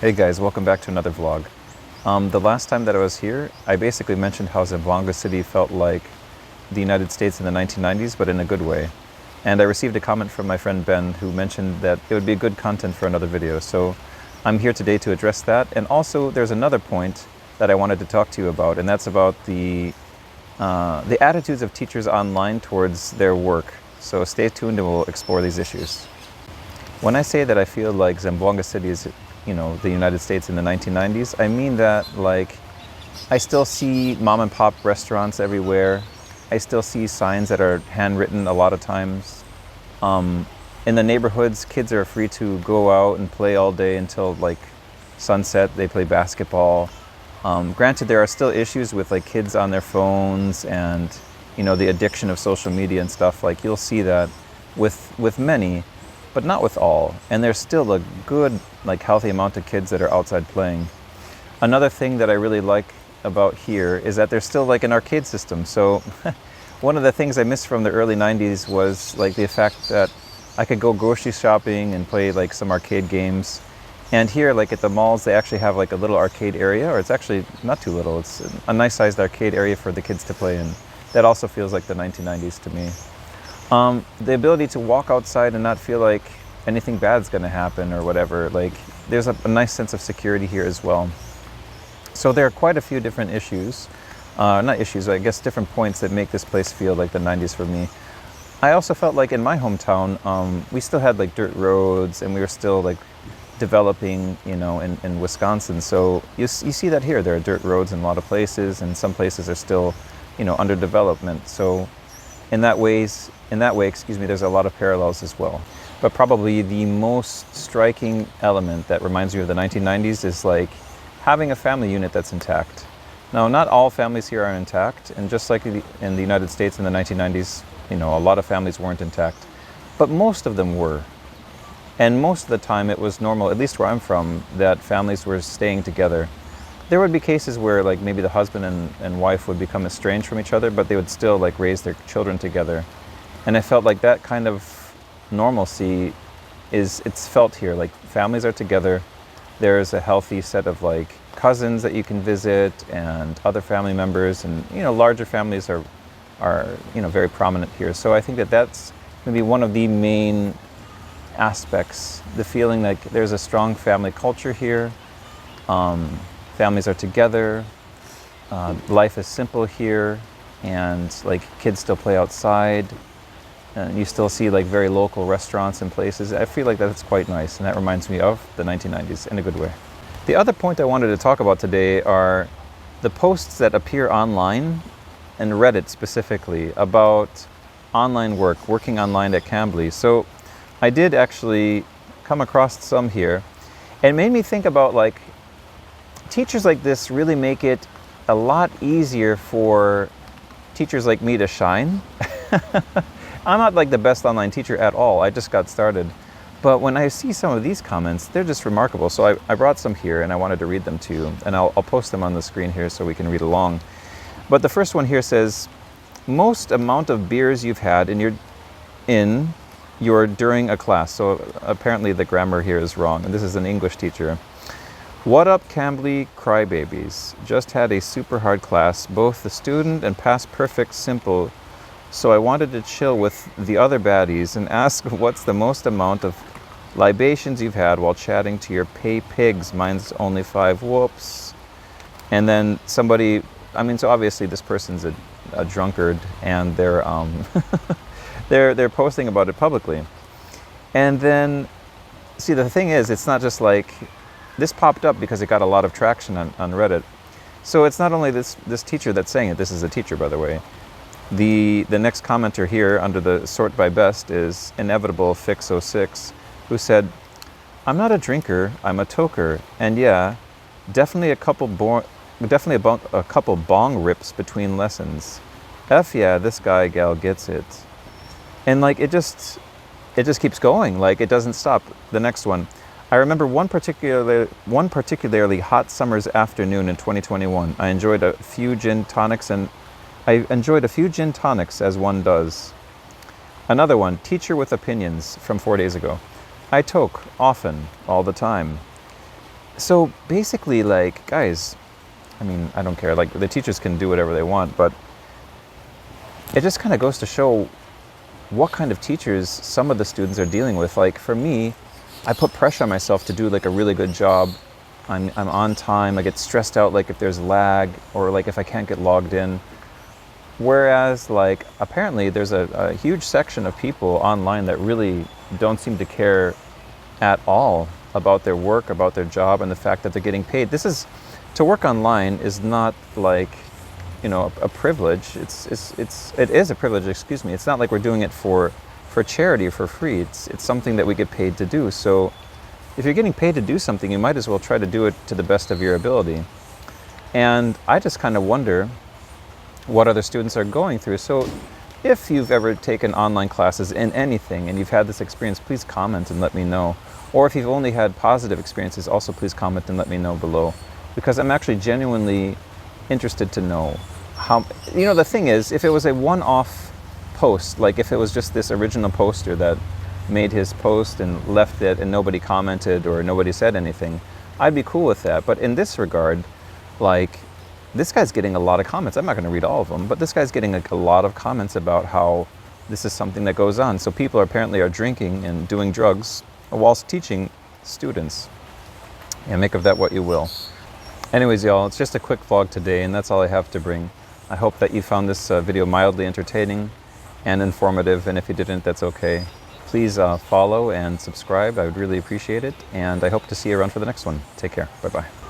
Hey guys, welcome back to another vlog. The last time that I was here, I basically mentioned how Zamboanga City felt like the United States in the 1990s, but in a good way. And I received a comment from my friend Ben who mentioned that it would be good content for another video. So I'm here today to address that. And also there's another point that I wanted to talk to you about, and that's about the attitudes of teachers online towards their work. So stay tuned and we'll explore these issues. When I say that I feel like Zamboanga City is, the United States in the 1990s, I mean that, like, I still see mom and pop restaurants everywhere. I still see signs that are handwritten a lot of times. In the neighborhoods, kids are free to go out and play all day until like sunset. They play basketball. Granted, there are still issues with like kids on their phones and, the addiction of social media and stuff. Like, you'll see that with many, but not with all. And there's still a good, healthy amount of kids that are outside playing. Another thing that I really like about here is that there's still an arcade system. So one of the things I missed from the early 90s was the fact that I could go grocery shopping and play some arcade games. And here, at the malls, they actually have a little arcade area, or it's actually not too little. It's a nice sized arcade area for the kids to play in. That also feels like the 1990s to me. The ability to walk outside and not feel like anything bad's going to happen or whatever. There's a nice sense of security here as well. So there are quite a few different issues, not issues, I guess different points that make this place feel like the 90s for me. I also felt like in my hometown, we still had dirt roads, and we were still developing, in Wisconsin. So you see that here. There are dirt roads in a lot of places, and some places are still, under development. So in that way, there's a lot of parallels as well. But probably the most striking element that reminds me of the 1990s is having a family unit that's intact. Now, not all families here are intact, and just like in the United States in the 1990s, a lot of families weren't intact, but most of them were. And most of the time it was normal, at least where I'm from, that families were staying together. There would be cases where maybe the husband and wife would become estranged from each other, but they would still raise their children together. And I felt like that kind of normalcy it's felt here. Families are together. There's a healthy set of cousins that you can visit and other family members, and larger families are very prominent here. So I think that that's maybe one of the main aspects, the feeling like there's a strong family culture here. Families are together. Life is simple here, and kids still play outside. And you still see very local restaurants and places. I feel like that's quite nice, and that reminds me of the 1990s in a good way. The other point I wanted to talk about today are the posts that appear online, and Reddit specifically, about online work, working online at Cambly. So I did actually come across some here. It made me think about teachers like this really make it a lot easier for teachers like me to shine. I'm not the best online teacher at all. I just got started. But when I see some of these comments, they're just remarkable. So I brought some here, and I wanted to read them to you. And I'll post them on the screen here so we can read along. But the first one here says, most amount of beers you've had in your during a class. So apparently the grammar here is wrong. And this is an English teacher. What up, Cambly crybabies? Just had a super hard class, both the student and past perfect simple. So I wanted to chill with the other baddies and ask what's the most amount of libations you've had while chatting to your pay pigs. Mine's only 5. Whoops. And then somebody, so obviously this person's a drunkard, and they're they're posting about it publicly. And then, see, the thing is, it's not just this popped up because it got a lot of traction on Reddit. So it's not only this teacher that's saying it. This is a teacher, by the way. The next commenter here under the sort by best is Inevitable Fix 06, who said, I'm not a drinker, I'm a toker, and yeah, definitely a couple bong rips between lessons. F yeah, this guy gal gets it. And it just keeps going, it doesn't stop. The next one. I remember one particularly hot summer's afternoon in 2021. I enjoyed a few gin tonics as one does. Another one, teacher with opinions, from 4 days ago. I toke, often, all the time. So basically, like, guys, I mean, I don't care. Like, the teachers can do whatever they want, but it just kind of goes to show what kind of teachers some of the students are dealing with. Like, for me, I put pressure on myself to do like a really good job. I'm on time. I get stressed out like if there's lag or like if I can't get logged in. Whereas, like, apparently there's a huge section of people online that really don't seem to care at all about their work, about their job, and the fact that they're getting paid. To work online is not like, you know, a privilege. It is a privilege, excuse me. It's not like we're doing it for charity, for free. It's something that we get paid to do. So if you're getting paid to do something, you might as well try to do it to the best of your ability. And I just kind of wonder what other students are going through. So if you've ever taken online classes in anything and you've had this experience, please comment and let me know. Or if you've only had positive experiences, also please comment and let me know below. Because I'm actually genuinely interested to know how, you know, the thing is, if it was a one-off post, like if it was just this original poster that made his post and left it and nobody commented or nobody said anything, I'd be cool with that. But in this regard, like, this guy's getting a lot of comments. I'm not going to read all of them, but this guy's getting a lot of comments about how this is something that goes on. So people apparently are drinking and doing drugs whilst teaching students. And make of that what you will. Anyways, y'all, it's just a quick vlog today, and that's all I have to bring. I hope that you found this video mildly entertaining and informative, and if you didn't, that's okay. Please follow and subscribe. I would really appreciate it, and I hope to see you around for the next one. Take care. Bye-bye.